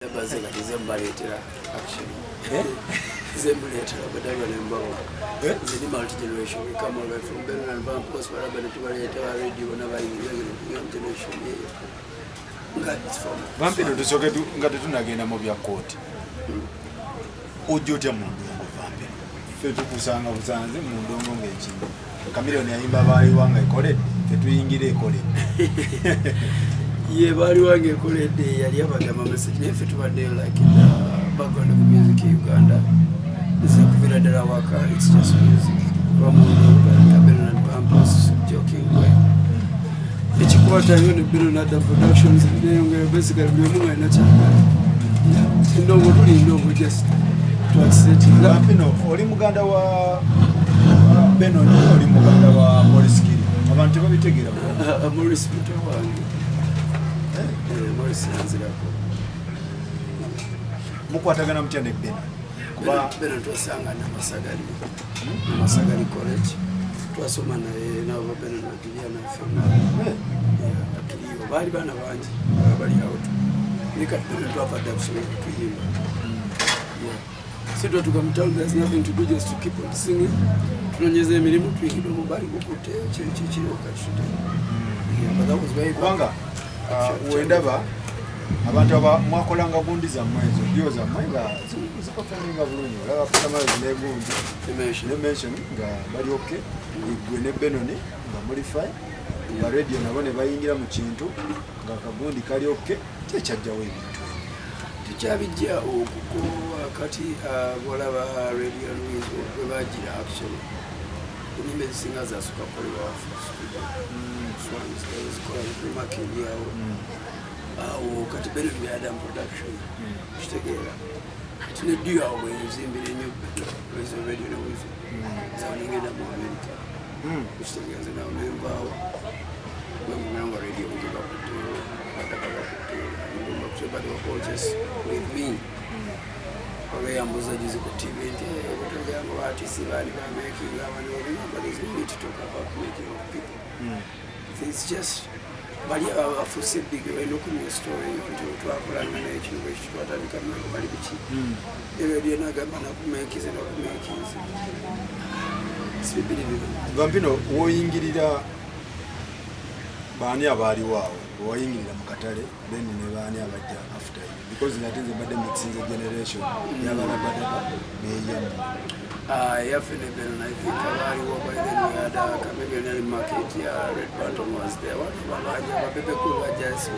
December action. December but I remember the multi-generation. We come away from Benin and Vampos, wherever to radio, whenever young generation. Vampiro tusoke tu ngati tunagenda mu bya court. Ujjote mundu yango vampiro. Fetu kusanga busanze mu ndongo ngechi. Kamiliyoni yayimba bali wanga ekolede. Tetuyingire ekolede. Ye bali wange ekolede yali abagamba message nefe tubadde like in the background of music in Uganda. This is Kuvira Dara Waka, it's just music. Benin and Vampos joking way. Echikwata yone Benin Productions basically mwe na changa. Ndongo tuli ndongo just to accept Vampino oli muganda wa Benin oli muganda wa Morris Kiri. Abantu babitegera Morris Peter wange. Morris Anzirako. Mukwatagana mtyande Benin. Benin twasanga na Masagari College. Twasoma na Benin na film. Bali bana bangi bali out nikatubona twafata kusoma kuyimba sito tukamtell there's nothing to do just to keep on singing tunanyeza emirimu tuyindo mubali kukute chiri okashute but that was very kwanga uendaba abantu aba mwakolanga gundi za mwezo dio za mwenga zikofaninga bulungi laba kama zinegundi dimension nga bali okay igwene Benoni nga modify ya radio nabone bayingira mu kintu nga kagundi kali okay kyajjawo ebintu tukyabijja okukola kati bolaba radio news webagira actually kunime singa za suka kolwa swans zikola primakili yao au kati bero ya Adam production kitegera tune dio awo ezimbire nyo radio news zawingira mu America kitegera na member when radio ukiba but they were just with me. I am also using TV. Artists are making but we need to talk about making of people. It's just but yeah, for big way looking at story to have run an age in which what I become very bitchy. They are not going to make it or make it. Vampino, woyingirira bani abali wao. Wayingirira mukatale then ne bani abajja after you because natinze bade mixing generation yabala bade meyamu yafene Benin I think abali wo by then we had a community market ya Red Button was there what babaja babebe ko just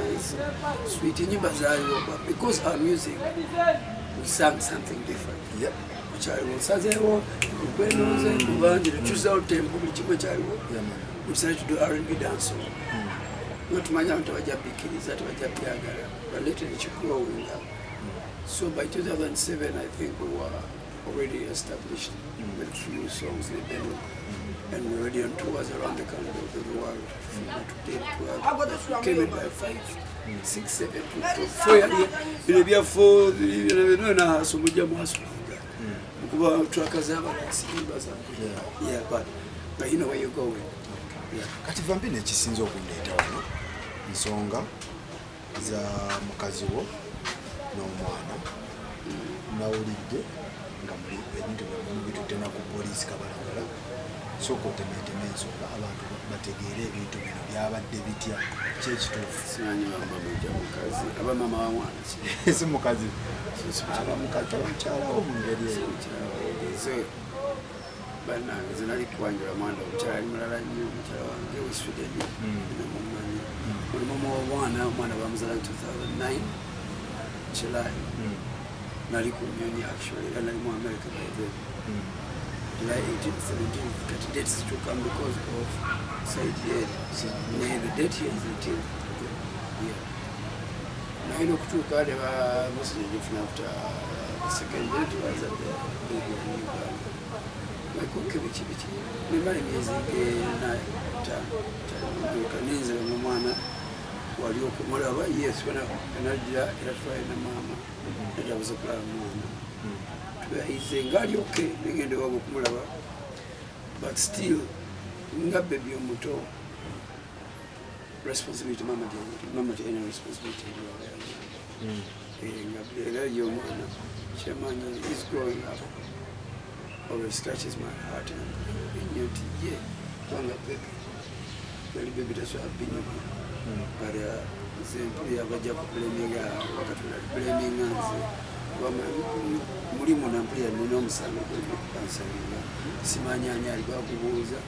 sweet nyimba zayo because our music we sang something different which I will say ukwenze kubanje choose out tempo bichimwe chaliwo we decided to do R&B dance tumanya ntabajabikiriza tabajabyagala but later growing up. So by 2007 I think we were already established with a few songs in Benin and we were already on tours around the country of the world from came in by 5, 6, 7, 4 years 4 na sumuja mwasuga kuba twakazaba nasimba za yeah but you know where you're going. Kati Vampino ekisinza okundeta wano nsonga za mukazi wo n'omwana nawulidde nga muli ebintu bitutena ku poliisi kabalagala sooka otemeeteme ensonga abantu bategeere ebintu bino byabadde bitya kyekituufu simanyi bamba mujja mukazi aba mama wa mwana si mukazi aba mukazi omukyala wo mu ngeri eyo banange zinali kuwanjula mwana omukyala ali mulala nnyo omukyala wange wesudeni namumanyi olumamu omwana bamuzala 2009 July nali ku nyonyi actually era nali mu America by then July 18, 17 that dates to come because of side year the date here is 18 naino kutuuka ade bamusije jifuna after the second date was at the baby in Uganda nakuke bichi nimali miezi na kaninze mu mwana wali okumulaba yes kana kanajja era twaye na mama ndabuze kula mwana tuyize ngali okay ngende wabo kumulaba but still nga baby omuto responsibility mama ina responsibility era yo mwana kyemanyi is growing up always touches my heart ennyo nti ye kubanga bali bebi tasobola binyuma but nze mpulira bajja kubuleminga wakatula buleminga nze mulimu nampulira nina omusango gwebansalinga simanyanya ali bakubuuza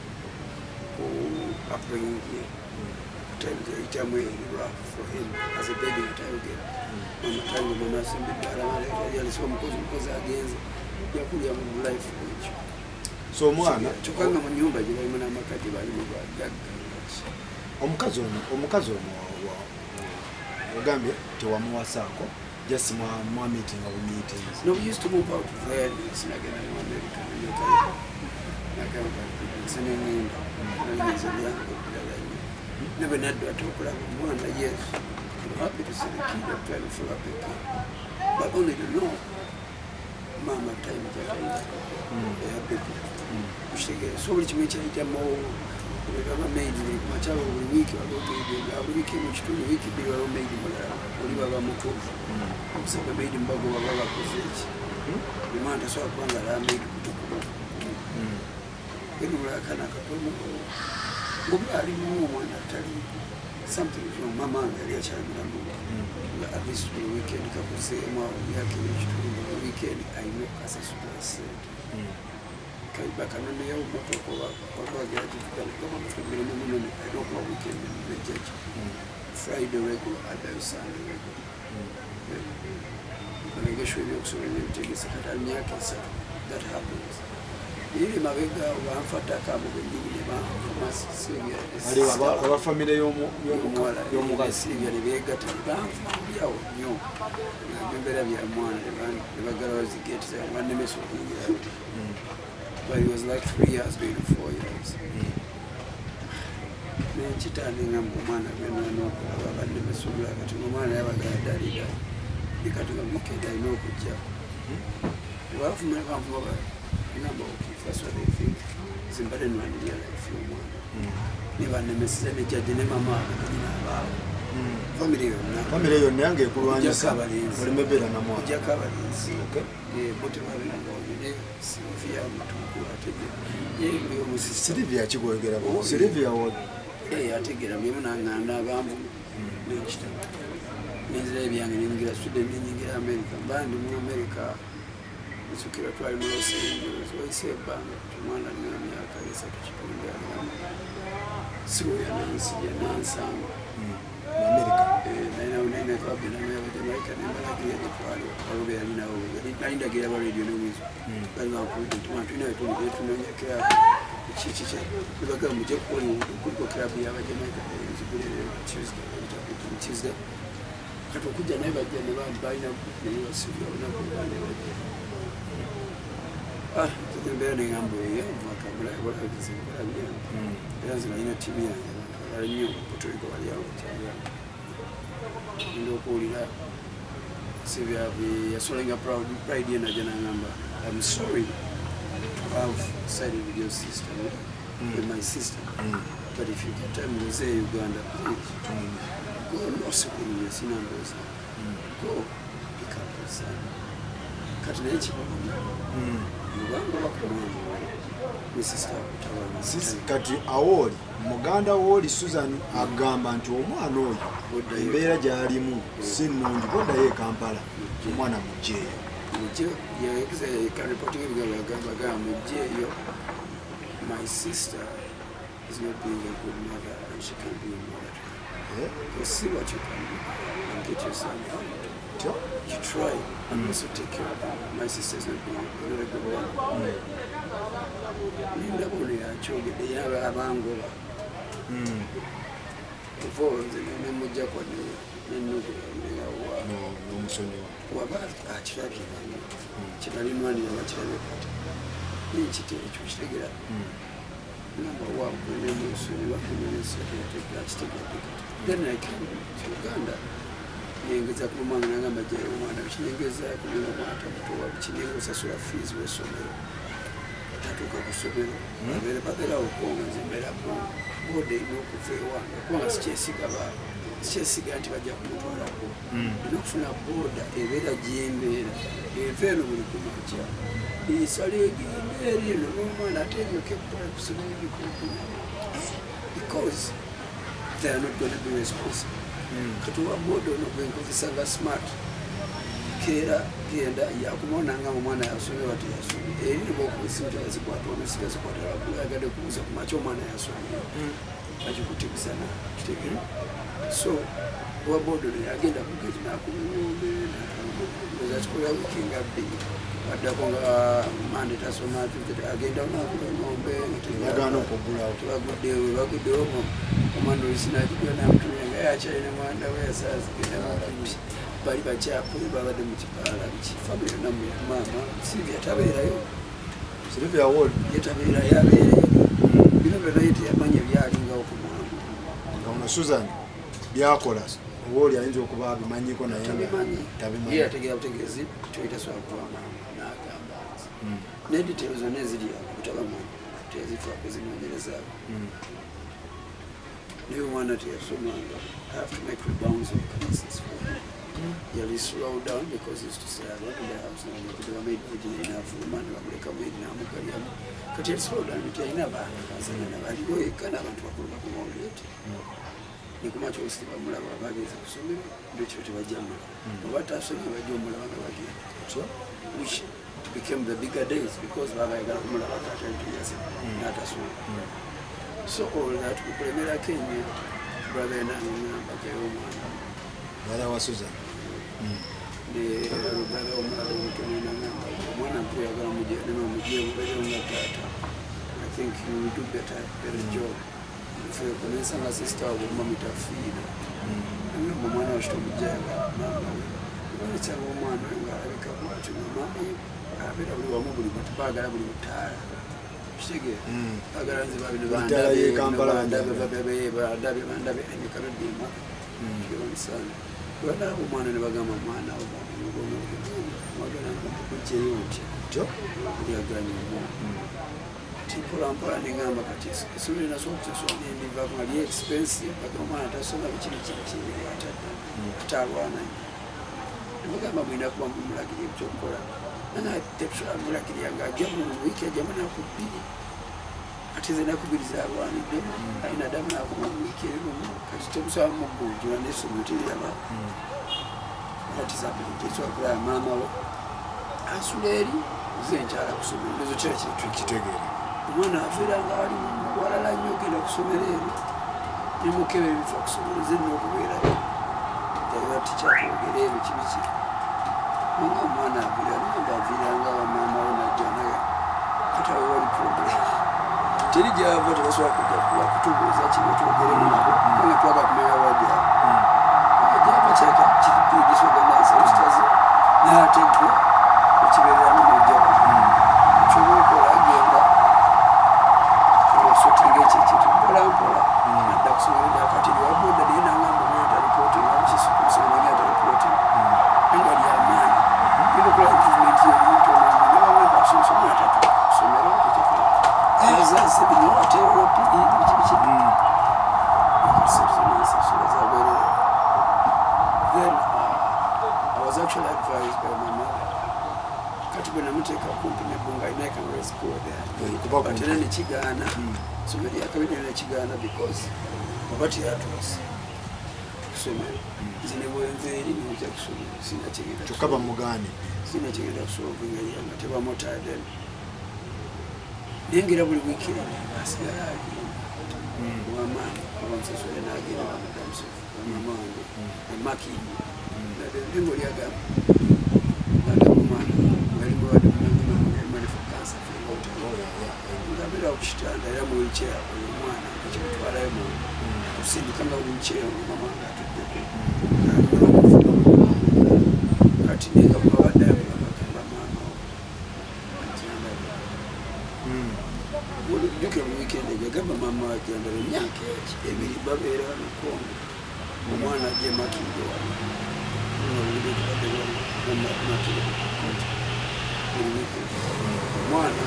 ku upbringing ye itamu rough for him as a baby atayogera amatango mamasimbi yalisoma mukozi agenze yakulya mu life ekyo so omwana kyokanga mu nyumba gye balimu n'amakati balimu bagagga omukazi ono ogambye tewamuwasaako just mwa meeting of meetings. No, we used to move out there sinagenda mu America never not to talk about one. Yes, I'm happy to see the kid. I'm trying to follow up the kid, but only to know mama time that they have people so which means I more we made much of a week or a week in which 2 weeks they were made in Oliver Mutu so we made in Bago Baba position the man to solve one that I made something from mama and the child at least the weekend couple say the weekend I know as a super said back and the old motor I don't know weekend in the church Friday regular and Sunday regular but I guess we also take a second that happens. Ili mabega wamfata kama wengine kama Sylvia ali wa familia y'omukazi Sylvia libega tabanfu yao nyo na bembera bya mwana nebagala wazigeti za bane meso kugira but it was like 3 years going to 4 years nchitani ngambo mwana beno bane meso kugira kati mwana yabagala dalida ikatuka weekend I know kujja wafu mwana kamfuba number that's what they think. Somebody no idea like few more. Niba nemesize ne judge ne mama family yo nange kulwanyisa muri mebera na mwana jakabalinzi okay bote bali na ngone Sylvia mutuku ategera yo musisi Sylvia kigwegera Sylvia wo ategera mwe munanganda abamvu n'ekita n'enzira byange n'ingira Sweden n'ingira America bandi mu America Sukira twali mu Los Angeles waise banga tumwana ni myaka yesa tukipinda Sylvia Nancy ya Nansanga America nene kwa bina ya Jamaica ni malaki ya twali arobe alina obo nalinda gira ba radio no wizo bali ba kuita tumwana tunonyekera chichiche bibaga muje kuliko club ya Jamaica zikule Tuesday katokuja naye bajja ne bambaina ne Sylvia na kubane Mbele ni ngambo hiyo mwaka bora kizimba ya lazima ina timu ya alinyo kutoka wali yao changa ndio kuulira Sylvia ya solinga pride na jana ngamba I'm sorry to have sided with your sister with my sister but if you get time to say Uganda please go no sikuru sina ndoza go pick up your son katina hichi Sisi kati awoli muganda woli Susan agamba nti omwana oyo embeera gy'alimu si nnungi bodda ye Kampala omwana mujjeeyo my sister is not being a good mother and she can't be a mother you see what you can do and get your son out. You try and also take care of him. My sister's not being a good one. Linda Boli actually they have a bangola. Before the Muja kwa no musoni waba achiraki chinalinwani abachirabe ni chite chushtegera number 1 kwenye musoni wakwenye secretary achtegera then I came to Uganda nyengeza kumwana ngamba je umwana kinyengeza kumwana mata kutoa kinyengeza sura fees wesomero tatuka kusomero mbere badala ukonga zimbera bode no kufewa kwa sichesika ba sikyesiga nti bajja kumutwalako nokufuna booda ebeera gyembeera eva eno buli kumakya esala egenda eri eno n'omwana ate eryoka ekkola kusomera ebikunkuna because they are not going to be responsible katuwa booda ono gwenkozesa nga smart keera genda yakumonanga omwana yasomye bati yasomye eri nibokubisimu tebazikwata onosigazikwata waggulu agadde kubuuza kumakya omwana yasomye bakikutibisana kitegere so owa booda ono yagenda kugeti nakubingombe akikola wiiki nga bbiri addako nga mande tasoma agenda nakula ngombe tebaguddewo baguddewo omwana olisinakigula namutumya nga yakyalina mwanda we yasazigenda bali bakyapu babadde mu kibaala famire yonna maama Sylvia tabeerayo Sylvia Ward yetabeerayo abeereyo bino byonna ye teyamanya byalingawo ku mwana nga ono Susan byakola oba oli ayinza okuba abimanyiko naye tabimanyi ye yategeera butegeezi kyoyita sobola kuba maama n'agamba nediteero zonna eziri awo butabamanyi teyazifaako zinoonyerezaako naye omwana teyasomanga I have to make rebounds of classes for him. Yali slow down because he used to say, I went to the house now, they were made enough for the man, they were made enough for the man. But he slow down, he never has an available, he can't have to work on it. Nikumacho usiba mulaba bageza kusomera ndocho tebajjama obata asomye bajja omulaba nga bagenda so which became the bigger days because baba yagala kumulaba katatuyase n'atasoma so all that kukulemera Kenya brother n'angamba keyo omwana bala wa Susan brother omulala omutone n'angamba omwana mpuyagala mujje n'omujje mubere nga tata I think you will do better job kunensa nga sister wabo mamita fiina ngamba omwana wakito omujjaga maama we olekyanga omwana we ngaalabika bwatyo nga maama ye abeera buli wamu buli baagala buli mutaala kitegeera baagala nze babinbandabe enekaladima kionsana bwandalaba omwana ne bagamba mwana wagalanga kujjeyo otya lyaganya omwana mpolampola nengamba kati essomero nasobola okusasula nendivaako nga lye expensive aga omwana tasoma bikirikirikiri ate alwanayo nebagamba mwina kuba mumulagirya ekyokukola nantetusobola mulagirya nga ajja mu wiiki ajjamu naku bbiri ate ze naku bbiri zalwaniddemu alina ddamu nakuma mu wiiki erimumu kati temusobola mugunjula n'essomero teriraba ati zabisobola kulaba maama we asula eri ze nkyala kusomero ndozo kitegeera omwana afiira nga ali walala nnyo ogenda kusomera eri nemukebe ebifa kusomero zenna okubeerayo era tikyatwogera ebyo kibiki nga omwana aviira namba aviiranga wamaama we najja naye kati awo wali problem teri gyava tebasobola kujja kuba kutubuuza kino twogeremu nabo nga twaga kumanya wadyabo gyava kyaka kidisorganize ustazi naye ate gwe okibeereramu nojjawa kyoba okola agenda sotinga ekyekintu mpolampola adda kusomera dakati lwaboda naye nangamba omwana taripooting amukisomanyi ataripooting nga lyamaanyi genda okola improvement yenintonanebagamba asomera atatu kusomera azaze bino ate opi bikibiki zabwerera then I was actually advised by my mother kati bwe namuteeka kumpi nebunga alina ekamera school but era nekigaana somero yakabiri nekigaana because oba teyatuuse kusomero nze nebwenveeri nija kusomero sinakigenda kyokka bamugaane sinakigenda kusobola nga tebamutadden naye ngera buli wiikendi asigala agenda wamaani abamusasule nagenda wamadamusofu wamama wange emakini nenga oli agamba omwana ali mulwadde munangaali for cancer ngabira okukitanda era mu wheelchair oyo omwana akimutwalayo mu kusindika nga wheelchair mama nga atuddeko kati nenga babaddayo bagamba maama jjukira mu weekend egyo agamba maama wajjandala emyaka ebiri babeera mukongo omwana ajja emakingo wano omwana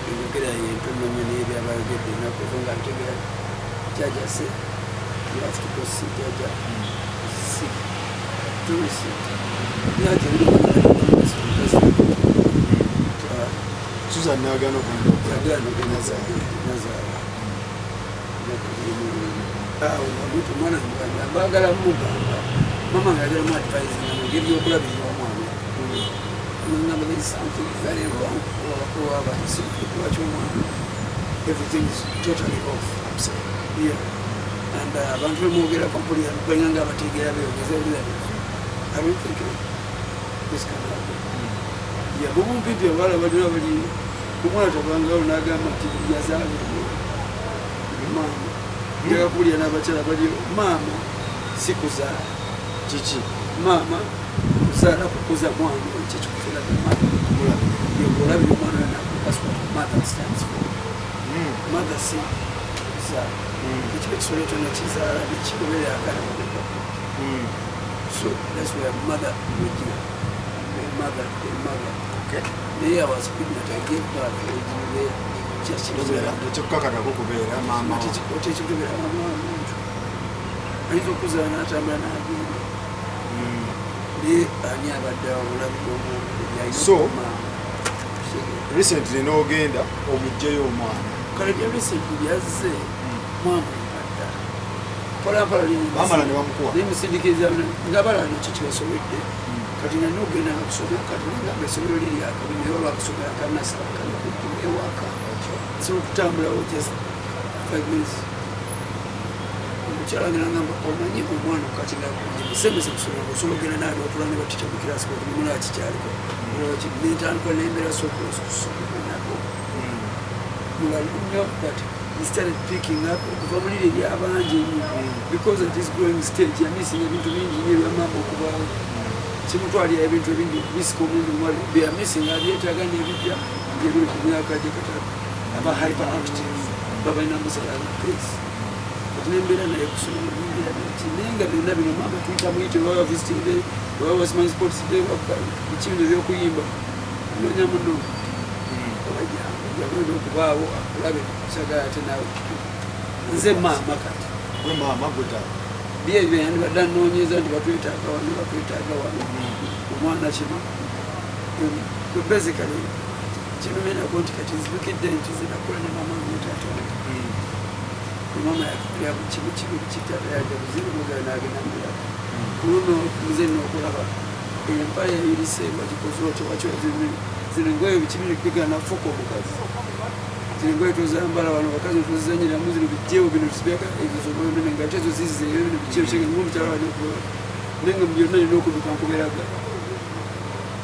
engogera yentononya nebyabayogedde enaku zo nga ntegera jajase you have to go see jaja Susan Nagano mtu mwana mbagala mugamba mama ngagala mu advice ngibyo okulabira omwana ngamba there is something very wrong or about what you want. Everything is totally off. Absolutely. Yeah. And abantu bemwogera kompuli benganga abategera beogeza ebirala. I don't think this can happen. Yeah, but when people are badira bali kumwana tabanga onagamba ati yazaali mama njagala kulya n'abakyala bali mama sikuzaa chichi mama kuzaala kukuza mwana ekyo kikufera mama yokulabira omwana that's what mother stands for. Mother sikuzaa ekiba ekisolo kyonna kizaala bikigoberera akana so that's where mother wogira mother okay naye awasikudi natagave birth originally ekyokukakatako kubeera maama tekikubeera maama wamuntu ayinza okuzaala n'atambula n'agenda naye ani abadde obulabi bw'omwana so recently n'ogenda omugjeyo omwana kale bya recently byazze mwamu adda palampala bamala ne bamukuwa nemusindikiza nga balano ki kibasobedde kati nalina okugenda nga kusomera kati nagamba essomero liri akabi naye olwakusomera kanasaba kanakuddimu ewaka so okutambulawo just 5 minutes omukyala ngena ngamba omanyi omwana kati ngamusembese kusomera osobola ogenda naali otula ne batica mu kirasi kotimumulaba kikyaliko nentandikwa nembeera sokusomeranako mulali nnyo but he started picking up okuva mu liri eryabangi because at this growing stage yamissing ebintu bingi nyo ebyamama okubaawo kimutwalira ebintu ebingi okubisika omundu mwali byamissing abyetaaga n'ebipya ebiri ku myaka gyekatatu aba hyperactive babalina musala na pace kati nembeera naye kusoma nembeera nti naye nga byonna bino mama tuyita muyite waba visiting day waba simanyi sports day bikibino ebyokuyimba nonya muno obajakulina okubaawo akulabe sagala ate nawe nze maama kati gwe maama gweta byebyo yandibadde anoonyeza nti batwetaaga wano batwetaaga wano omwana kino basically kinumenako nti kati nzibukidde nti zinakola ne mama mutato mama yakulira mu kimu kibiri kitata yadde buziri mugala n'agenda mulaba luno muze n'okulaba empaya eyiriseebwa gikoze otyo wakiwa zino engoye bikibiri kwigana fuka omukazi zino engoye tozambala wano bakazi tozizanyiramu zino bijjeewo bino tusibyaka ebizoboyonene nga ate ezo zizizeeyo bino bijjeewo kyege ng'omukyala wali okuba naye nga byonna nina okuduka nkuberaga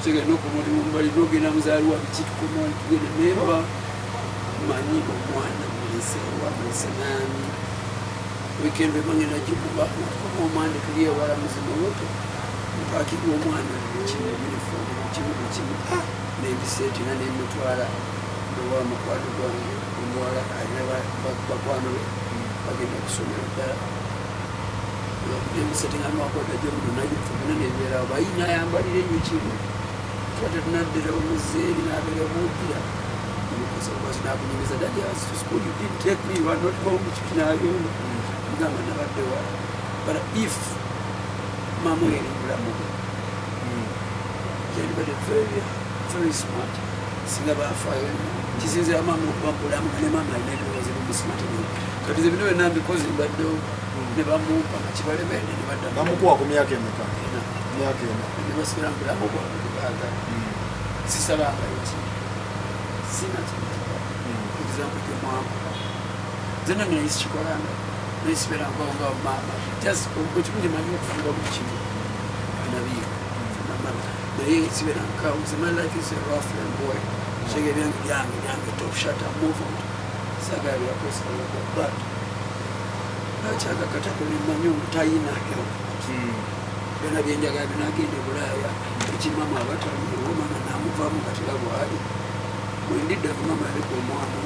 kyege n'okumoti mumbali n'ogenda muzaaliwa bikitukoma tugenda nemba manyi omwana mulese nani weekend webangenda gikuba natukoba omwande tuli ewala muzima loto mpakibwa omwana kimu uniform kimu nembiseetinga nemutwala owa mukwano gwange omuwala alina bakwano be bagenda kusomera ddala nembiseetinga nwakwata gyomuno nayifumuna nebeerawo bayina ayambalire ennyo kimu twate tunadderawo muzeeri nabeera buugira omukozi nakunyumiza daddy I was to school you didn't take me you are not home kikinayona ngamba nabadde wala but if mama yali mulamu yalibadde very smart singa bafaayo kisinzira mama okuba mulamu ne mama alina ebirowoozo ebimusmart kati ze bino byonna mbikoze mbaddewo ne bamumpa nga kibalemedde ne badda bamukuwa ku myaka emeka myaka ena ne basigala mulamu bwabwe baagala sisabangayo ki sina example gyomwamba zena nga nayisikikolanga nayisiberangao nga mama just okimungi manyi okufuga buli kimu nabiika naye siberankawo my life is a rough and boy shege byange top shut up move on sagala byakosalako but akyagakatako nemanyi omutayina help byona byenjagala binagenda e Bulaaya ekimama abataliomwana namuvaamu katira bwali wendidda mama yaliko omwana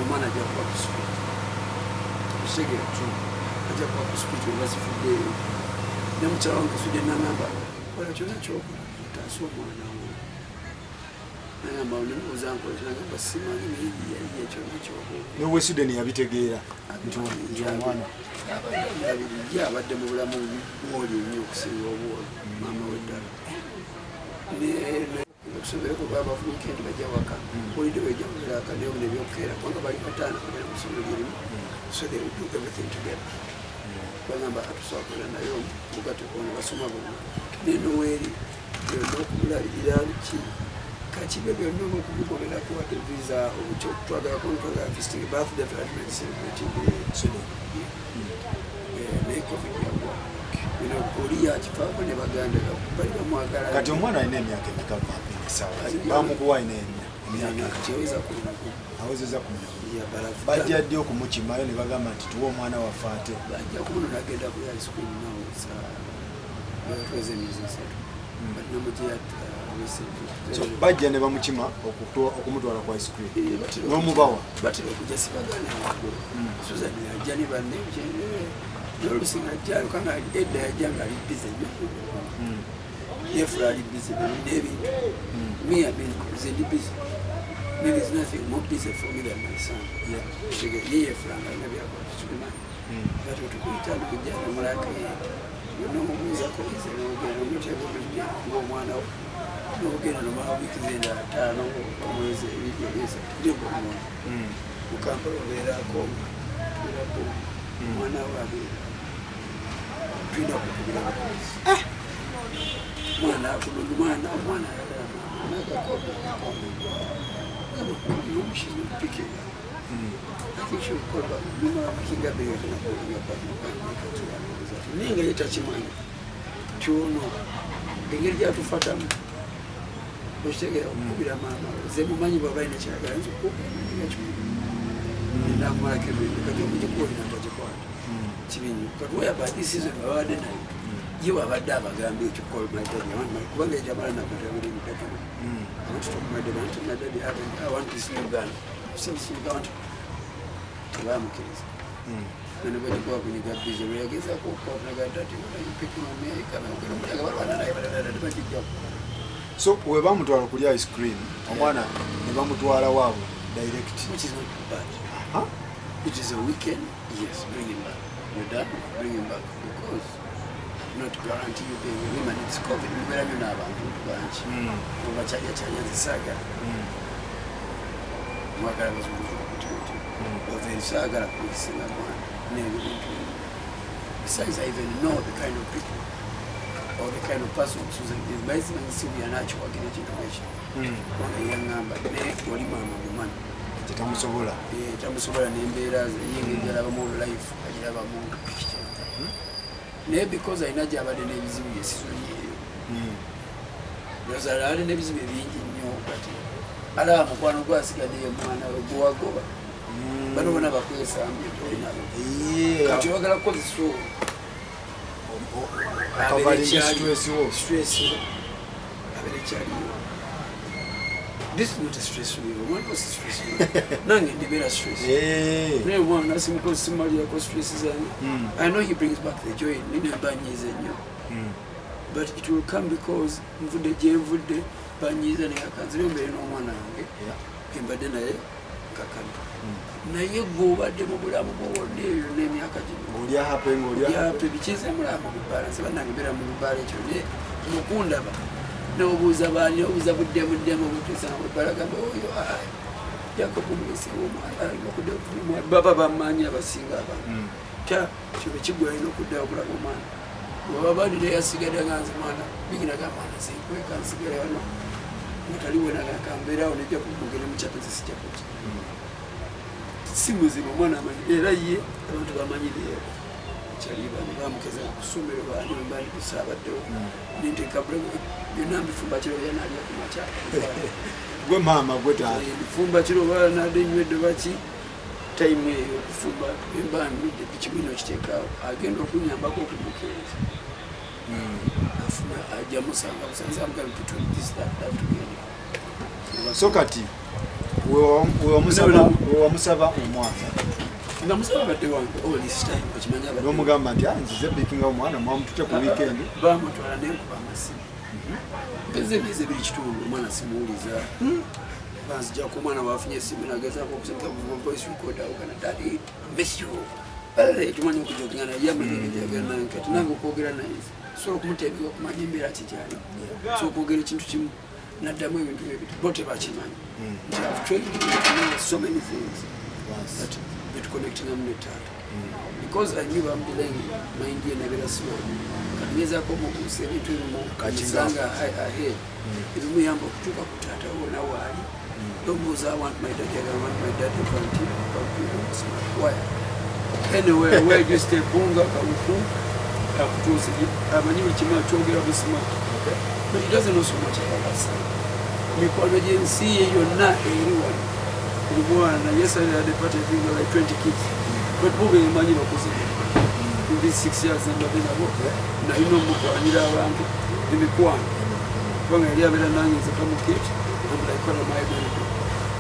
omwana ajja kuba kusipiti kisegetu ajja kuba kusipiti webazifuddeeyo nemukyala wange sudde nangamba kola kyona kyokola otaasa omwana wo ngamba olimubuuza nkolera ngamba simanyi naye yali ekyo nakyo n'owe Sweden yabitegeera nti omwana ye abadde mu bulamu bwoli nnyo okusinga obwoli maama weddala okusobera kuba abavu wikendi bajja waka olidde bajja kuberaka naye obuna ebyokukeera kubanga bali bataano bagenda mu ssomero lyerimu so they would do everything together bagamba atusobola kubeera nayo mugatekoona basoma bonna nenoweeri byonna okumulabirira ki kakibe byonna okubigobera kuwadde visa twagala kontwagala visiting birthday advert celebrating naye covid yagwa oli yakifaako ne baganda bali bamwagala kati omwana alina emyaka emikava bamukuwa alina emyaka awezeza ku bajja ddi okumukimayo ne bagamba nti tuwa omwana waffe ate bajja kumuno nagenda ku high school now tweze emyezi esatu bajja ne bamukima okumutwala ku high school n'omubawa batera okujja sibagana Susan yajja ne banne n'olusinga ajjayo kanga edda yajja ngaali bize nnyo yefula ali bize n'ebintu ze ndi bize there is nothing more busy for me than my son yeye fulanga alina byakola tukimanyi kati otukuyitana kujja nomulaka nomubuuzako ize nogenda omutebuulidde ngaomwana wo nogenda nomala wiiki zenda 5 omwezi ebiri ebyesatu ndigomona mukampala obeerako tubeerako omwana we abeera tulina kukubira bakozi mwana akulundu omwana ayagala she's not picking up. I think she would call back. No matter what he got there, you're not calling your back. Ninga yetachimanya. Chuno. Engeri ya tufata. Boshege okubira mama. Zemu manyi baba ina chagala nzo kubira chuno. Nda mara kebe kati mujiko ina tajiko. Chibinyo. Katwa ba this season bawade na. Yiwa abadde abagambe ekyo call my daddy kubanga ejamala nakutabiri mukati I want to talk to my daddy I want this new gun since you don't tebamukiriza nene bwekikuba kunyiga bize bweyageza kukonagadati pikinomekamageramutyagabalwananaye so we bamutwala kuli ice cream omwana ne bamutwala waabwe direct which is not bad it is a weekend yes bring him back you're done bring him back because not guarantee you being a woman. It's COVID. We are not about to branch. Over China, the saga. Magara was one opportunity. But then saga, police in that one. Never besides, I even know the kind of people or the kind of person who's in my Sylvia natural getting information. One a young man, but they only man. Tamusobola. Tamusobola Nemberas, young more life. I have a more picture. Naye because alina gy'abadde n'ebizibu yesizoliyeyo looza ali n'ebizibu ebingi nnyo kati alaba mukwano gwasigaddeyo omwana we gwewagoba bano bona bakwesambye tolinabo kati oyagala kukozesa stress abeere kyaliyo this is not a stress wheel omwana was stress wheel nange ndibeera stress naye omwana nasimukozi simalirako stress zange I know he brings back the joy nina banyiiza nnyo but it will come because nvudde gye nvudde banyiiza naye akanzire ombeere n'omwana wange embadde naye nkakano naye gweobadde mu bulamu bwowonna eyo n'emyaka gino olyape bikize mulamu bibalansi bannange mbeera mu bibaala ekyo naye mukundaba n'obuuza baani obuuza buddemu butuusa balagambe oyo yakopumulesiwo omwana alina okudda okuvuma baba bamanyi abasinga abantu kibe kiggwa alina okuddayo okulaba omwana baba baani naye yasigadde ganze mwana biginaga mwana zenkweka nsigale wano nga taliwenagakambeerawo nejja kumugere mukyapezi sijakuti si muzibu omwana amanyi era ye abantu bamanyireyo kyaliba ne bamukeza kusomero baani bali kusaabaddewo nenteeka byonna mbifumba kiro byanaalya ku makya gwe maama gwe taata bifumba kiro baanadde nywedde baki tayimu eyo okufumba embanudde ekibino kiteekaawo agenda okunyambako okumukeeza afuna ajja musanga busanza amugambe tutugenda so kati wewamusaba omwana nga musaba badde wange all this time okimanya n'omugamba nti nzize bikinga omwana mwamututya ku weekend bamutwala nenkuba amasimu Bize bili kitundu omwana simuuliza. Banzija ku mwana bafunye simu nagazaako okusindika voice recorder ogana daddy miss you. Tumanyi okujogera naye yamanyi njagala nange kati nange okwogera naye so okumuteebeka okumanya embeera kikyali so okwogera ekintu kimu naddamu ebintu ebyo bo tebakimanyi nti I've trained to know so many things that connecting them with that because I knew I'm delaying my Indian never slow kati ngezaako omukuusa ebintu ebimu kajisanga ahead ebimuyamba okutuuka ku taata wona waali almost I want my dad to continue smart wire anywhere where you stay bunga kabufu akutuzi amanyiwe kimwa kyogera busima but he doesn't know so much about us mikwano jensi yonna eriwa kubwana yesterday I had a party of like 20 kids but moving manyi bakuzi in these 6 years and I've been about na ino mukwanira abantu imikwano banga yali abera nangiza kamuketi and like kola my baby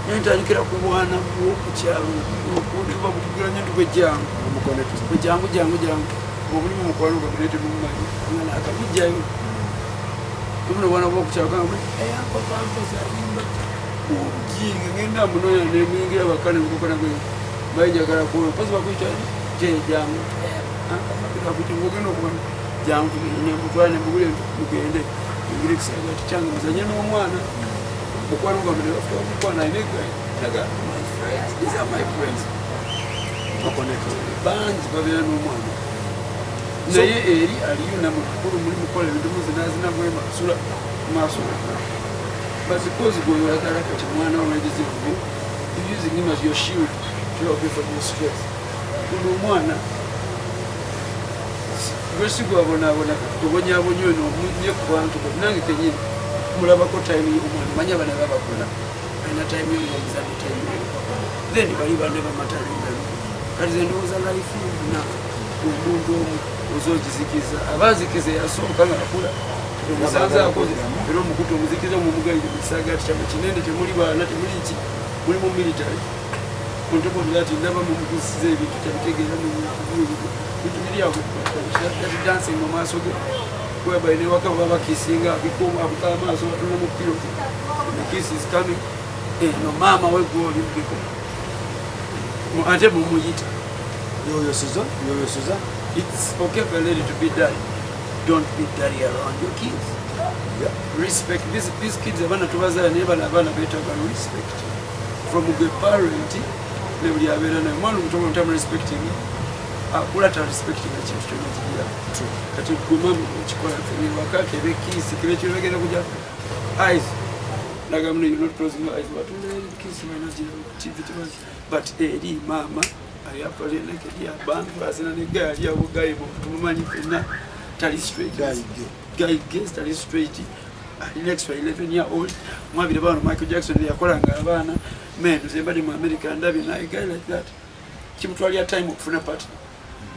nentandikira ku bwana bw'okukyalo okuliva butugiranye tukwejangu jangu obuli mu mukwano gabulete mumanyi ngana akabijjayo tuno bwana bw'okukyalo kanga ako pampoza imba ujinga ngenda munoya nemuyingira bakane mukokona gwe bayinjagala kuno pozi bakuyita jangu akapapira kuti ngogenda okuba jangu nemutwala nemugule mugende ingire kisaga tikyanga muzanye n'omwana mukwano gwamene bafite omukwano ayinega naga my friends these are my friends bangi babeera n'omwana naye eri aliyo namukulu muli mukola ebintu muzinazina bwema sula maaso but because gweoyagala kati mwana wawegezevubi you're using him as your shield to help you from your stress kuno omwana gwesigwabonabona obonyabonyi ono omunye ku bantu nange kenyini mulabako time y'omwana manya bana babakula alina time y'omuzadde time then bali bane bamatalinda kati ze ndowooza life yonna omuntu omu ozogizikiza abazikiza yasooka ng'akula omusanze akoze era omukutu omuzikiza omumugaire mu kisaagaati kyabwe kinene temuli baana temuli ki muli mu military ontopodera ati ndaba mumukusiza ebintu kyabitegeera bintu biri awo ati dancing mu maaso ge whereby ne waka baba kisinga bikoma abukala maaso batuna mu pilot the kiss is coming no mama we go limbiko ate mumuyita yoyo Susan it's okay for a lady to be daddy don't be daddy around your kids respect these kids abana tubazaala naye bana abaana beetaaga respect from the parent ne buli abeera naye omwana omutono ntamu respecting akula ta respecting ekintu kyonna kigira kati gumama ekikola fene wakati ebekisi kile kyogenda kujja eyes nagamne you're not closing your eyes but kiss my not TV but eri mama ayapale nekedi abantu bazina ne gali ya bugayi tumumanyi fena tali straight guy guest tali straight next for 11 year old mwabire bano Michael Jackson yakolanga abana men zebali mu America ndabi na guy like that kimutwali time okufuna partner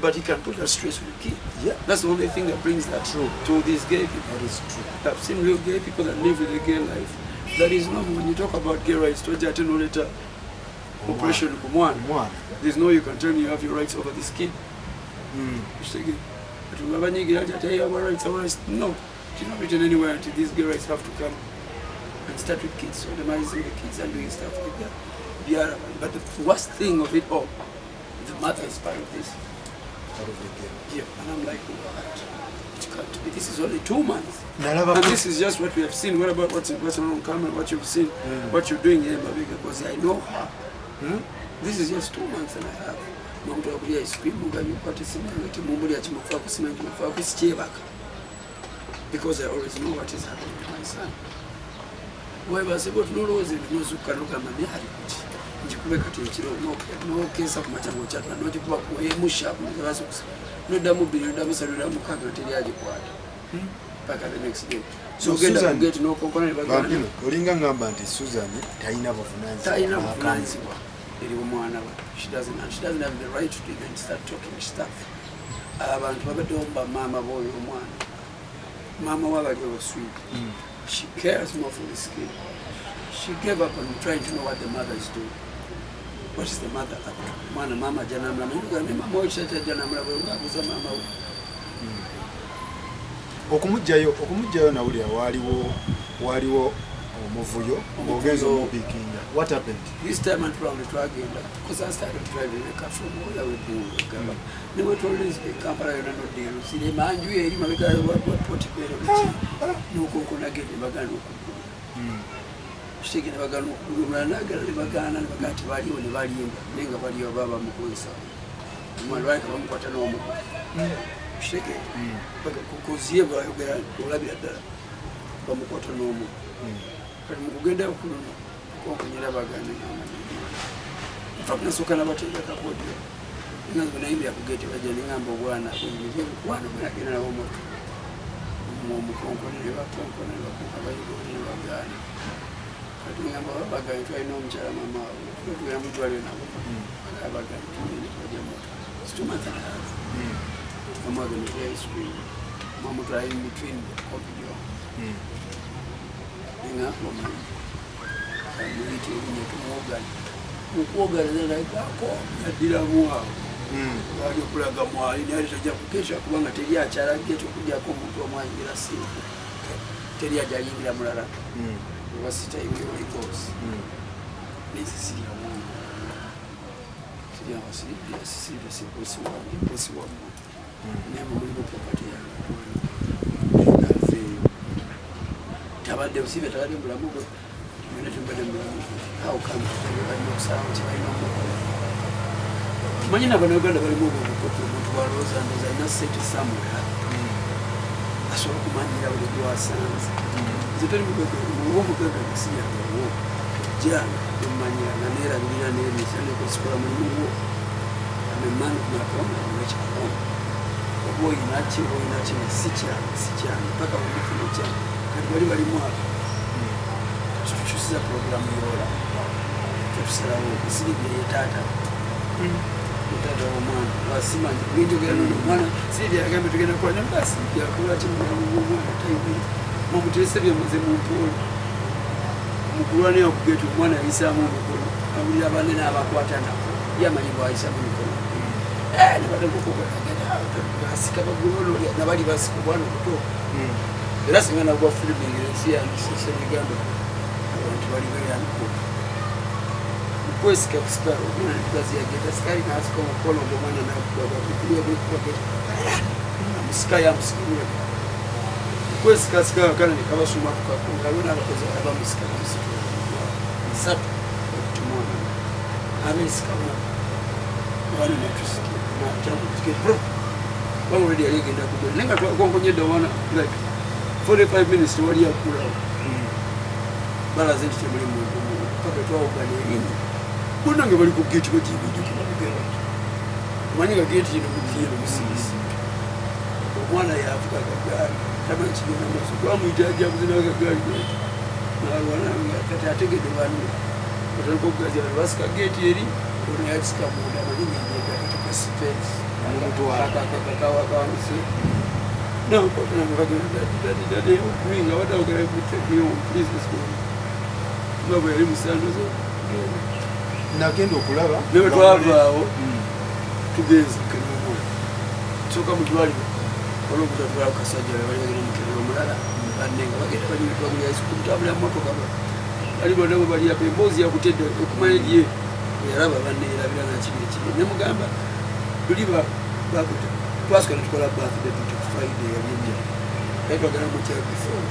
but he can put a stress on the kid. Yeah. That's the only thing that brings that to these gay people. That is true. I've seen real gay people that live with a gay life. That is not when you talk about gay rights. Operation Kumwan. There's no you can tell me you have your rights over this kid. Our rights. No, it's not written anywhere until these gay rights have to come and start with kids, sodomizing the kids and doing stuff like that. But the worst thing of it all, the mother is part of this. Yeah, and I'm like, what? It can't be. This is only 2 months. And this is just what we have seen. What about what's on camera, what you've seen, what you're doing here, Mabika? Because I know her. This is just 2 months and a half. Mom to be ice cream, because I always know what is happening to my son. Why was able to know those in those who cannot come and be no case of machango chat na noji kwa kuemusha mkazo no damu bili damu salula mukaga teliaje kwata paka the next day so get no component ba olinga ngamba nti Susan taina finance ili omwana she doesn't have the right to even start talking stuff abantu babadomba mama boyo omwana mama wabali was sweet she cares more for this kid. She gave up on trying to know what the mother is doing. What is the mother up to? Mwana mama janamla. Mama moja janamla. okumujjayo nawulira waliwo omuvuyo ogenza omupikinga. What happened? This time and around twagenda because I started driving a car from all the way to Gaba. They were told this Kampala yona no deal. See the man you eri mabega wa Portibero nuko kunagenda bagano okugulu. Shikina bagano okugulu mwanagala libagana bagati baliwo ne balimba nenga baliyo baba mukozesa. Mwana wake bamukwata n'omu. Shike. Bakakuziye bayogera olabira ddala. Bamukwata n'omu. Kati mukugenda okunono okunyira bagane n'amanya nasoka nabateeka kakodio nganzo nayimbira ku gate bajja ningamba obwana kunyize bwana bwagenda nawo moto omukonkone ne bakonkone abayigoni ne bagane kati ngamba bagane twalina omukyala mama wawe tugera mutwale nabo bagane tugende tubajja moto situmatana kamaga ne ice cream mama try in between kopidio nga omanyi amuyite ebinye tumwogane mukwogana naiko yaddiramu awo wali okulaga mwali naye tajja kukesha kubanga teri akyala geto okujjako omuntu omwanyira sinfu teri ajayingira mulala wasitayingiroikosi nezi sirya mwangu sirya wasiribira sisiribira siposi wamu naye mulimu propati yange tabadde usibe tabadde mulamu gwe mwene tumbadde mulamu how come bali okusalamu kibalina omukola manyi n'abana Uganda balimu obukopi omuntu balowooza ndooza alina sente samula asobola okumanyira buli gwasanze nze toli omuganda gasiyangawo jja nomumanyira nga neerabirira neerisya nekosikola mulimu gwo amemani kunakamuna kyakamu oba oyinaki nga sikyange paka wemufuna kyange kati bali balimu abo tukyusiza programu yola tetusalawo okusiribya yetaata yetaata w'omwana wasimanyi bwenjogera nono omwana siribya agambe tugenda kukola nabasi byakola kimulamu gw'omwana tayibiri mumutese byemuze mumpooli omukulwa naye okugeta omwana yayisaamu omukono awulira banne n'abakwata nako yamanyi bwayisaamu emikono nebatagokogasika bagolololya nabali basika obwana obuto era singa nagwa filimingi ensi yansesenegamba abantu balibeyaniko mukwesika kusika omwana ntigazi yagenda sikali nasika omukono ogwomwana namusika yamusikirira kwesikasika kana nekabasuma kukakunga aliwo n'abakozi abamusika namusika nsatu okutumwana abesikamu wana netusiki natamukikiro already yali egenda kugenda naye nga twakonkonyedde omwana like 45 minutes tewali yakulawo balaze nti temuli muntu paka twawugana erindi bonange bali ku geti bagibidi kimabugera omanyi nga geti kino mukiyero musirisi omwana yavuga akagaali tamanyi kigenda maaso twamuyita ajabuze n'akagaali geti nalwananga kati ategedde banne batandika okugazira basika geti eri ono yakisika munda amanyi ngenjega katuka space kakawakawanise nakotanamuvagedadadadade okuinga wadawogera butekiyomupriseschool nga bwe yali musanduzo nagenda okulaba naye twavaawo tugenza kenomwana soka mudwaliro olwokutatwala kasajja bali bagenda mukerera omulala banne nga bagenda bagulakumutambulira mumotoka bali bonna bwe bali apa emboozi yakutedde okumanya gye yalaba banne erabira nakiri ekiri nemugamba tuli bakuta twasika netukola birthday Friday yabinja naye twagala mukyalo before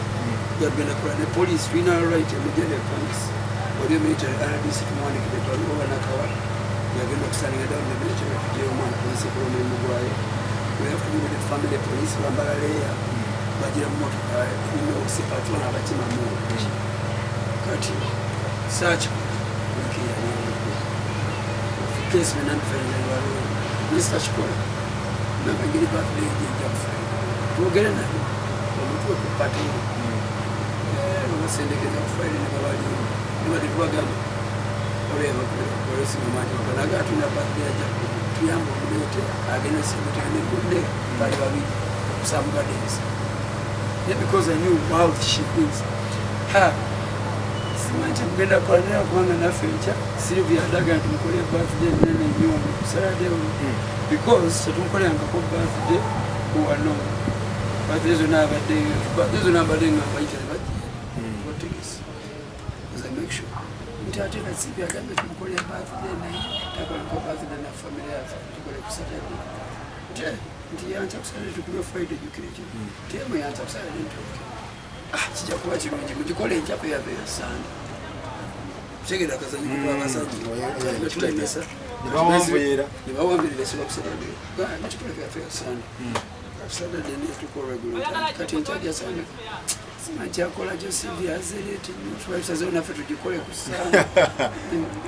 yagenda kola ne police tulina right emujja police wali military RDC tumwandikire baluwa banakawa yagenda okusaninga down the military tujeyo omwana police ekola omulimu gwayo we have to be with the family police bambala leya bagira mumotoka ino osipatula abakimamu kati search wiki yali case menanfanya waliwo Mr. Chikola nabagiri birthday ejja kufuna twogere naye omuntu okupati basendekeza kufaire nebabali nibali twagamba olweba olwesimamati bakanaga atuna birthday ajja tuyamba omulete agenda semetekane kudde bali babiri okusamuka densi because I knew how she is simanti mugenda kukolanera kubanga naffe nkya Sylvia adaga nti mukole birthday nene nnyo kusaladewo because tetumukolerangako birthday kuwano but there's another day, but what tickets? Because I make sure. Mtatu na sipi akambe tumkole birthday na takwa birthday na familia yake tukole ku Saturday. Ndiye anza kusali tukule Friday jukirije. Temo yanza kusali ntoke. Sijakuwa chirungi mujikole nchape ya pesa sana. Chegera kazanyi kwa basaji. Ngatula mesa. Nibawambira siba kusaidie. Mujikole ya pesa sana. Saturday ni tuko regular. Kati nchaja sana. Simachakola Joseph azereti twalisa zona fe tujikole kusana.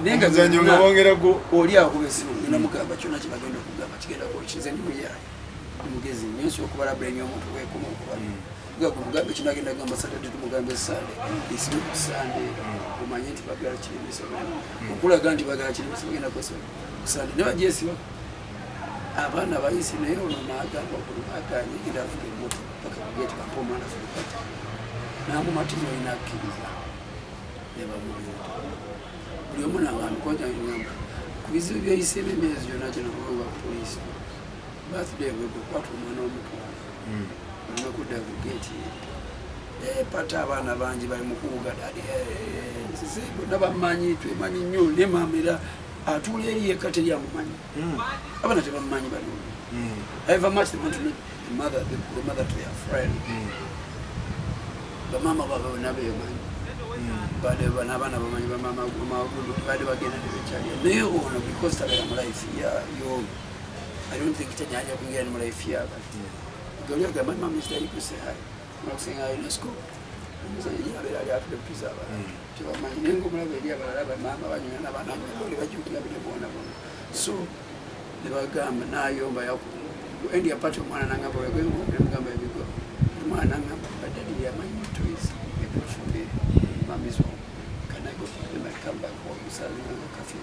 Nenga zanyo ngabongera go oli akubesi namugamba cyona kibagenda kugamba kigenda ko kize ndi muyaye. Mugezi nyeso okubala brain y'omuntu wekoma okubala. Mugambe kinagenda gamba Saturday tumugambe Sunday. This week Sunday. Umanye nti bagala kirimisa. Okulaga nti bagala kirimisa bagenda kwesa Sunday. Ne bajesi ba. Abana bayisi naye ono n'agamba okubaganye ndavuga moto bakageta kapoma na fulipata. Namu matizo inakiriza. Neba muyo. Buli omu n'abantu kwanja ngamba. Kubizibu by'isebe myezi yonna kino kuba police. Birthday we kwatu omwana omuto. Nakudda ku gate. Pata abana bangi bali mu kuwuga dali. Sisebo nabamanyi twemanyi nnyo ne mamera atula eri ekate lya mumanyi. Abana tebamanyi bano. However much they want to know the mother to their friend. Bamama baba nabe manyi. Bade bana bamanyi bamama bade bagenda nebekyali. Naye ono because tabera mu life ya yo. I don't think tanyanya kuingia mu life ya but. Goliath, my mom is there, you could say hi. I'm saying, let's go. I'm saying, yeah, I have to preserve. My name, so, the Bagam, now you're by any part of one and we're going to go. One and but daddy, my new toys, people for me. Mom is home. Can I go to them and come back home? Selling a coffee.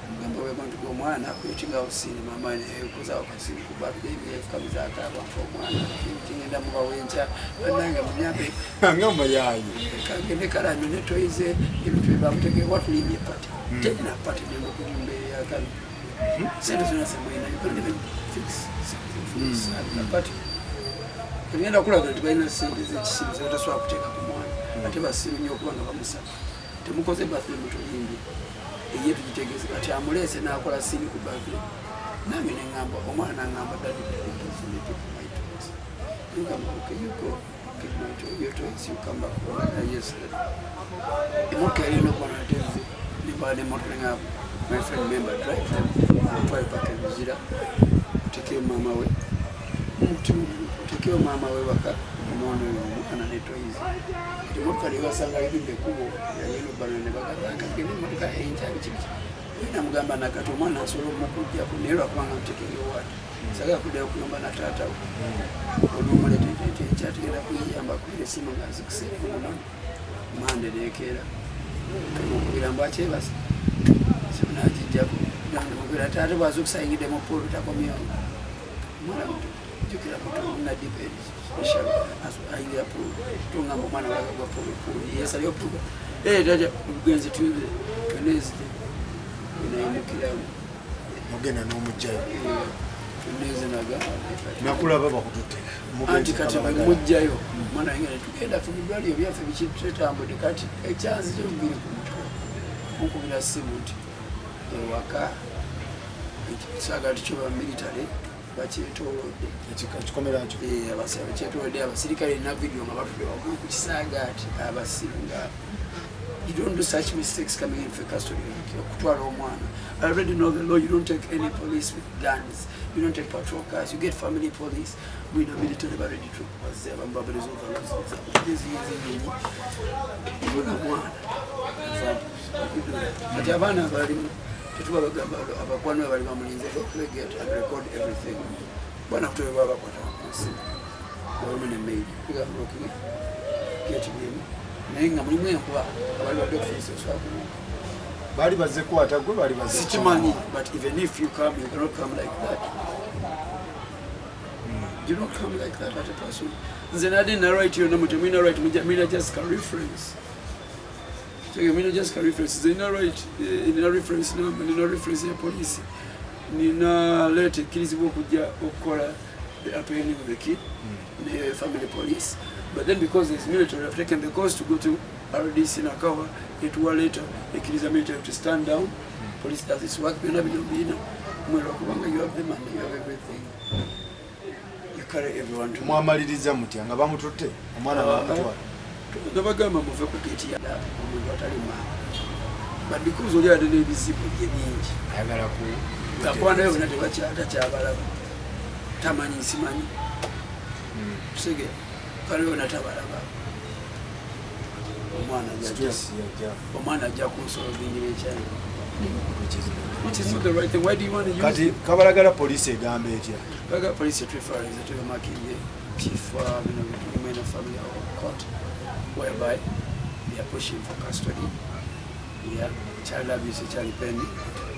Mgamba wewe mtu kwa mwana kuitinga usini mama ni kuza ukasini kubaki hivi kabisa akaba kwa mwana kinda muba wenja bananga munyabe ngamba yayi kagende kala mineto ize ibitwe bamutege watu liye pati tena pati ndio kujumbe ya kan sasa tunasema ina you can even fix na pati kwenye kula kwa tubaina sindi zichisini zote swa kuteka kwa mwana ate basi nyo kwa na bamusa temukoze birthday mtu nyingi iye tujitegeze ati amulese nakola sini ku birthday nami nengamba omwana ngamba dadi kizini to my toys ngamba okay you go get my toys you come back yes imoke ino kwa na tezi ni baada moto ngamba my friend member drive them kwa pake mzira utekee mama we mtu utekee mama we waka unaona mwana neto hizi motoka liwa sanga ibimbe kubo ya yelo banane bagaka kene motoka enja bichichi ina mugamba nakato mwana asolo mukujja kunera kwanga mtekinge watu saka kudai kuyomba na tata olumule tete chati genda kuyamba kule simu ngazi kusema muno mande dekera kama kubira mbache basi sibuna jijako ndango kubira tata bazukusayingide mu polo takomyo mwana mtu jukira mtu na depends special as aingira polo tunga mwana wake kwa polo yes aliyo polo daja ugenze tuwe Wednesday inaimukira mugena no mujjayo tuneze naga nakula baba kututeka mugenzi kati mujjayo mwana ingene tugenda fumibali ebyafe bichiteta ambo dekati echanzi cyo mbiri kuko bila simuti waka ikisaga tichoba military bachitolode ekikomera cyo abasaba chetolode abasirikale na video ngabatu bakuru kukisaga ati abasinga. You don't do such mistakes coming in for custody. I already know the law. You don't take any police with guns. You don't take patrol cars. You get family police. We know military already to pass there. I'm Babylon's over. This is easy. You don't want. But Havana, they get and record everything. One after a while, the woman and maid. We got broken. Get him. Nenga mulimu kwa wale doctors bali bazekwata gwe bali bazichimani but even if you come you cannot come like that. You don't come like that at a person. Then I didn't write your number to me write me just can reference. So you mean just can reference then write in a reference number in a reference ya police. Nina lete kilizibo kujja okola appearing with the kid, the family police. But then because there's military, have taken the course to go to RDC Nakawa, it was later, the kid is a military to stand down. Police does its work, you have the money, you have everything. You carry everyone to Mwamaliriza muti nga bamututte omwana bamutwala. Nabagamba muve ku gate ya omuntu atalima. But because oli adde n'ebizibu bingi ayagala ku akwana yo nate bakyata kyabalaba tamanyi simanyi sege kale yo natabalaba omwana ajja kunsolo bingi n'ekyayi which is not the right thing. Why do you want to use kati kabalagala police egambe etya baga police referral to the Makinde chief women of family court whereby they are pushing for custody. Yeah, child abuse, child pending.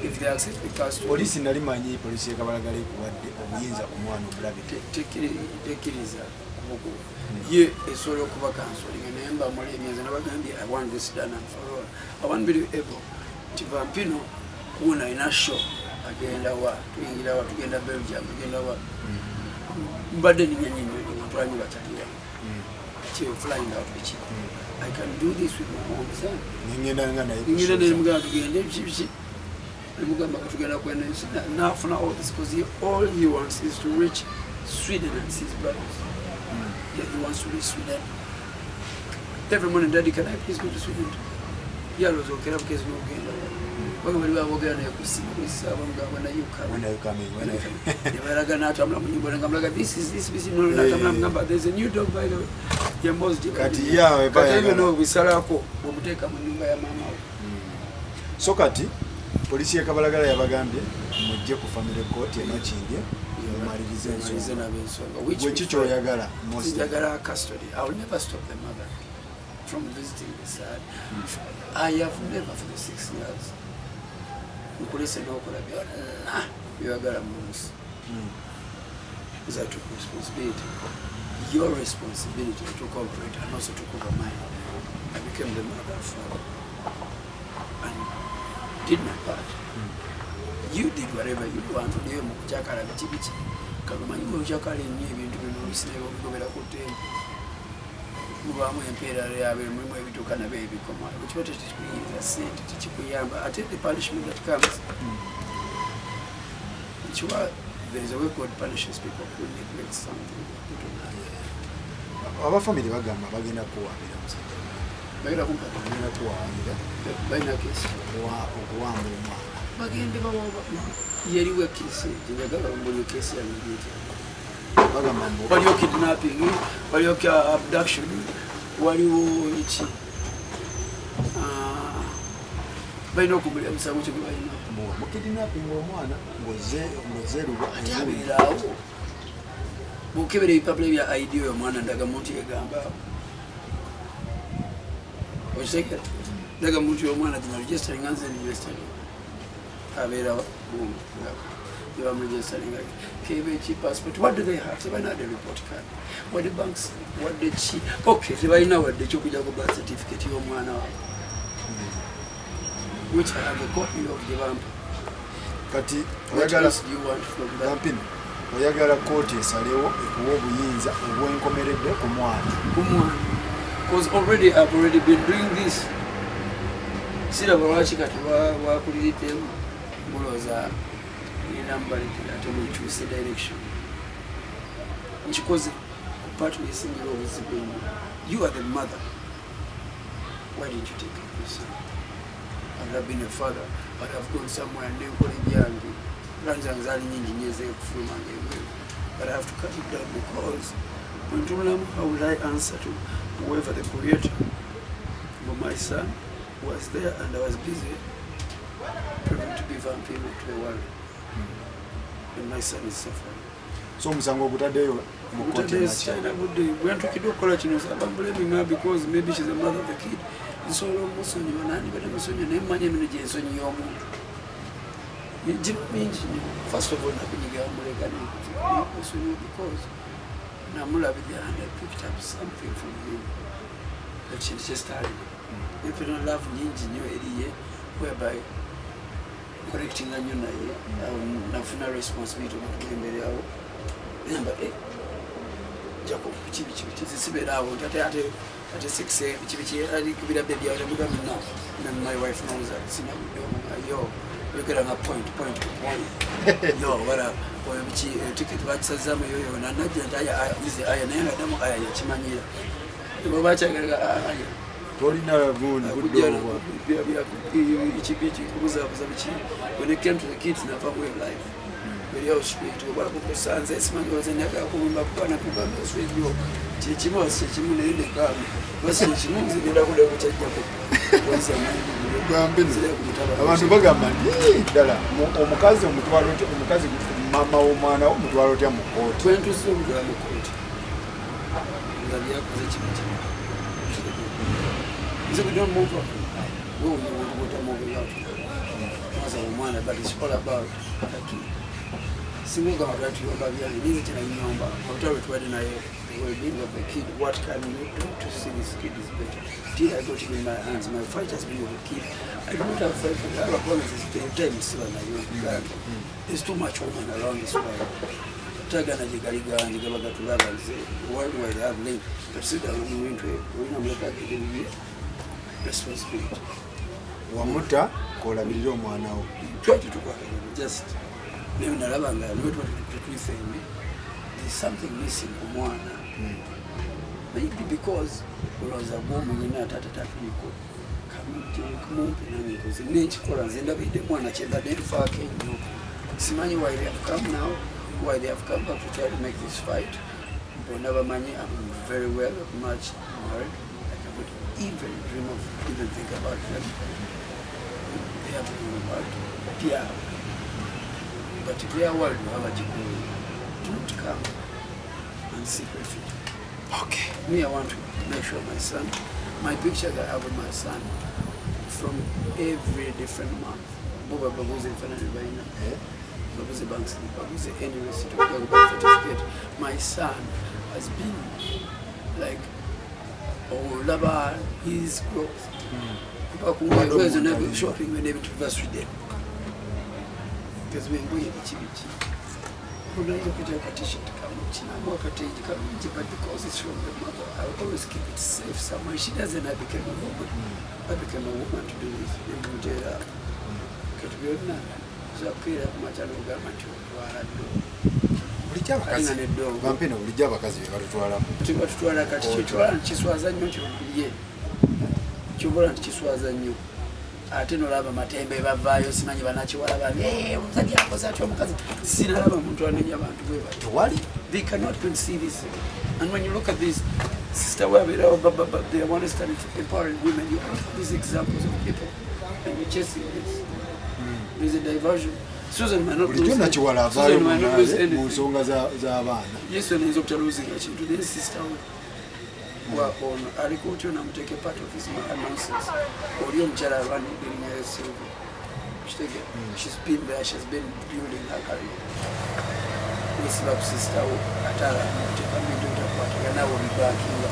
If they accept the custody, police nali manyi police ekabalagala ekuwadde obuyinza ku mwana obulabe tekiriza kubuku ye esobola okuba counseling nemba muli emyezi nabagambye I want this done and for all. I want to be able to vampino kuna ina show agenda wa tuyingira wa tugenda Belgium tugenda wa mbadde ninyanyi abantu bataliwa flying out bichi. I can do this with my own son. Ningenda nemugamba tugende bichi nemugamba tugenda kwenda nafuna all this because all he wants is to reach Sweden and see his brothers. Yeah, he wants to reach Sweden. Every morning, Daddy, can I please go to Sweden too? Yeah, I was okay because no genda. When are you coming? This is no. There's a new dog by the way. Yeah, most so kati polisi ekabalagala yabagambye mujje ku family court enokinge yomalirize ensonga which kyoyagala most custody. I will never stop the mother from visiting the side. I have never for the 6 years. Ukulese n'okola byonna byagala mu nsi. Because I took responsibility. Your responsibility to cooperate and also to cover mine. I became the mother of father and did my part. You did whatever you want. Uliyo mukuchakala bichibichi. Kagamanyi mukuchakala nnyo ebintu bino olusinga okugobera ku ttembo. Mubamu empeera yabe mulimu ebituuka nabyo ebikoma ekiba tekikuyinza ssente tekikuyamba ate the punishment that comes there is a way God punishes people who neglect something. Abafamily bagamba bagenda kuwabira musajja bagenda kuwabira balina kesi okuwamba omwana bagende bawoba yeriwe kesi njagala mbuli kesi yalibite bagamba mbo waliyo kidnapping waliyo abduction waliwo iki balina okugulira musango kyo balina mu kidnapping omwana ngozeruba ate abeeraawo bukebera ebipapula ebya ID y'omwana ndagamuntu yegamba okitegera ndagamuntu y'omwana gina registering anze registering abeera registering KBH passport. What do they have? They not the report card. What the banks? What the chi? Okay, they know what the chokujago birth certificate you mwana which I have a copy of the vamp. Kati what else do you want from that? Vampino oyagala kooti esalewo ekuwa obuyinza obwenkomeredde ku mwana because already I've already been doing this. Siraba lwaki kati wakuliridde mulooza enambali ate mukyuse direction nkikoze kupatu esingira obuzibu ennyo. You are the mother. Why didn't you take care of your son? I would have been a father, but I've gone somewhere and nenkola ebyange plans zange zaali nyingi nnyo ez'okufulumanga ebweru, but I have to cut it down because when tunulamu how will I answer to whoever the creator for my son was there and I was busy proving to be vampire to the world and my son is suffering. So musango ogutaddeyo mu kooti China budde bwentukidde okukola kino blaming her because maybe she's a mother of the kid. Nsobola omusonyiwa nandi badde musonyiwa naye mmanyi emino gyensonyi y'omuntu giba mingi nnyo. First of all nakunyiga muleka nekusonyiwa because namulabidde and I picked up something from him that she just started. If you don't love nyingi nnyo eriye whereby correcting nnyo naye nafuna responsibility omutuga embere awo namba jako kibi zisiberawo ate 6 kibi ali kubira baby out muga minna na my wife knows that sina yo you get a point no wala oyo bichi ticket batsazama yoyo na najja aya izi aya nayo damu aya yakimanyira ngo bachagala aya tolina gundi kudowa ichibichi kubuza bichi when it came to the kids na family of life video street wala kusanza esimanyi wazenaka kumba kupana kubamba swedio chichimosi chimune inde kama basi chimuzi nenda kule kuchajja ko kwanza abantu bagamba dala omukazi omutwalo omukazi mama omwana omutwalo tya mu kooti 20 sumbu ya mu kooti ndabya kuze chimuchi izo don't move on go to move out kwanza omwana but it's all about single God right you about yani nizi tena nyomba utaro tuwade na yeye will give up the kid what can you do to see this kid is better till I got him in my hands my fight has been with the kid I do not have fight for that promises the time still na you there's too much woman around this world taga na jigaliga nigabaga tulaga nze world wide have link but sit down we went to we know like the responsibility wamuta kola biliro mwanawo twaje tukwa just leo nalabanga lwetu tutuifeme there's something missing kumwana maybe because uloza bomu nyina tata yuko kamumpe nani kozi nechikola nzenda bide mwana chenda defa kenyo simanyi why they have come now why they have come back to try to make this fight but never money I'm very well much married I cannot even dream of even think about them they have to work yeah. But their world will have a jikuru to not come and seek refuge. Okay. Me, I want to make sure my son, my picture that I have of my son from every different month. Boba Babuzi Fanani Baina, Babuzi Banks, Babuzi University, certificate. My son has been like, oh, lava his growth. People who never shopping when they went to university. Because we go in Chibichi. Who knows if you take a t-shirt, come but because it's from the mother, I will always keep it safe somewhere. She doesn't I became a woman. I became a woman to do this. In Mujera. Katubiona. Zakira Machano Gamacho. Ulijaba kazi. Vampino ulijaba kazi watutwala. Tutwala kati chitwala chiswaza nnyo kye. Chobola chiswaza nnyo. Ate nolaba matembe bavaayo simanyi banachiwala babi omusajja akoze atyo omukazi sinalaba muntu anenya abantu bwe batyo wali they cannot conceive this and when you look at this sister wabira they want to start empowering women you have these examples of people and you're chasing this there's a diversion Susan might not lose anything musonga za abana yesu anaanza kutaluzi kintu this sister on alikotyo na mteke part of his nonsense olio mchala abana bilinga Sylvia she's been there she's been building her career this love sister atala mteka mbindo takwata nawo bibakinga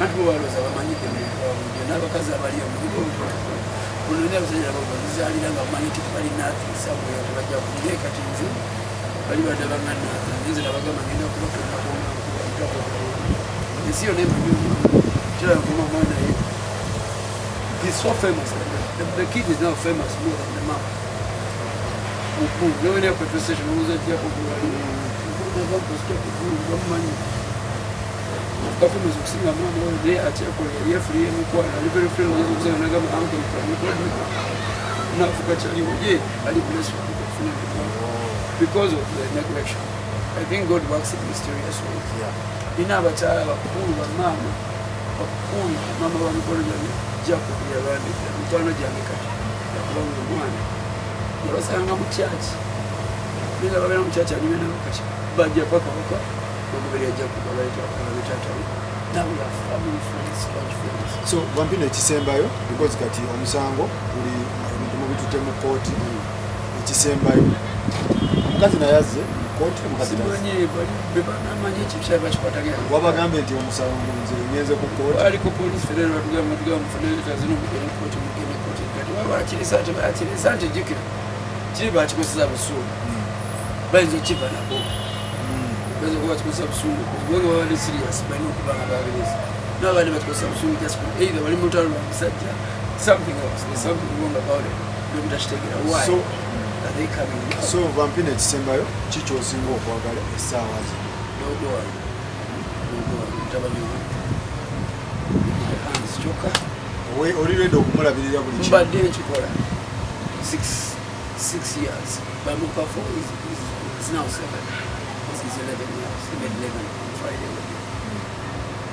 antu waloza bamanyike mu na bakaza bali mu kulunene buzenya babo bizalira nga manyike bali nathi sabu yabajja kuleka tinzi bali badabangana nzi nabagama ngenda kulokona ko is your name he's so famous the kid is now famous more than the mom no one ever precision was at your money government sing a man all day at your free and very friendly now for I bless because of the neglection I think God works in mysterious ways inabakyala bakulu bamama bakulu mama bamukolo jako yabandi mutano jange kati yakuba omwana yabasanga mu church nila babera mu church alime nabo kati bajja paka bakubiri ajja kubalayita abitata now we have family friends strange friends so Vampino ekisembayo because kati omusango uli mu bitute mu kooti ekisembayo omukazi nayaze kooti omukazi bebanamanye ekibisaabe bakikwatagera wabagambe nti omusango ngenze ku kooti ali ku police federal batugamba mufuneleta zino mugene kooti kati wabakiriza nti jikira kiri bakikozesa busuulu bayinza okiva nabo Because of what was absolute. When we were serious, by no this. Nobody was absolute just either when you something else. There's something wrong about it. Don't just take it away. So are they coming out? So Vampine Chisembayo, Chicho Singo Kwagala, Sawas. No door. No door. My hands choker. We already do more ability. But then Chikola. 6 years. Bamuka 4 is now 7. This is 11 years. Even 11 on Friday.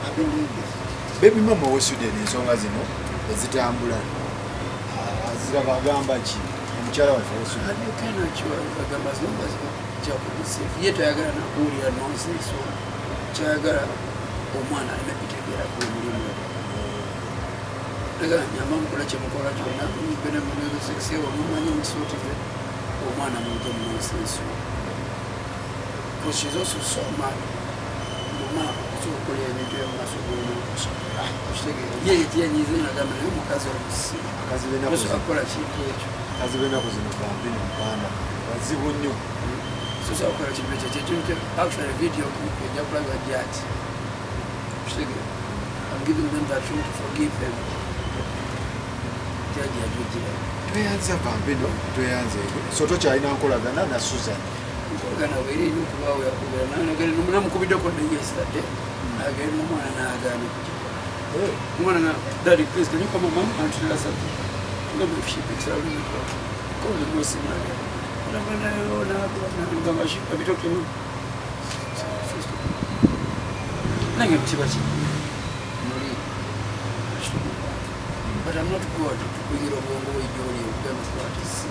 I've been doing this. Baby mama was Sudan in Songazino, ezitambula zirabagamba ki omukyala waffe Sudan. You can actually bagamba as long as you're safe. Ye toyagala nakuwulira nonsense kyayagala omwana alinapitegera ku mulimu. Naga nyamba mukola kyemukola kyonna bena munezo seksi omumanyi omusotize omwana muje mu nonsense. Because she's also so mad. Mama okukola ebintu ebimaaso g'omuntu. Ye yanyize nagamba naye omukazi olusi. Akola kintu ekyo. Akazi b'ennaku zino Vampine Mpanda bazibu nnyo. Sosa akola kintu ekyo ky'ekintu actually video ejja kulaga judge. I'm giving them that room to forgive them. Judge yajugira. Tweyanza Vampine, tweyanze. So tokyalina nkolagana na Susan. Nkolagana weri n'okubaawo yakubira namukubideko ne yesterday. Agenda omwana n'agaana. Mwana na daddy please can you come mom and tell us something? Ngamba if she picks out the door. Call the boss in there. Ngamba she abitoke no. Nange mchibachi. Muri. But I'm not God to bring your bongo ijori ukama kwa tisi.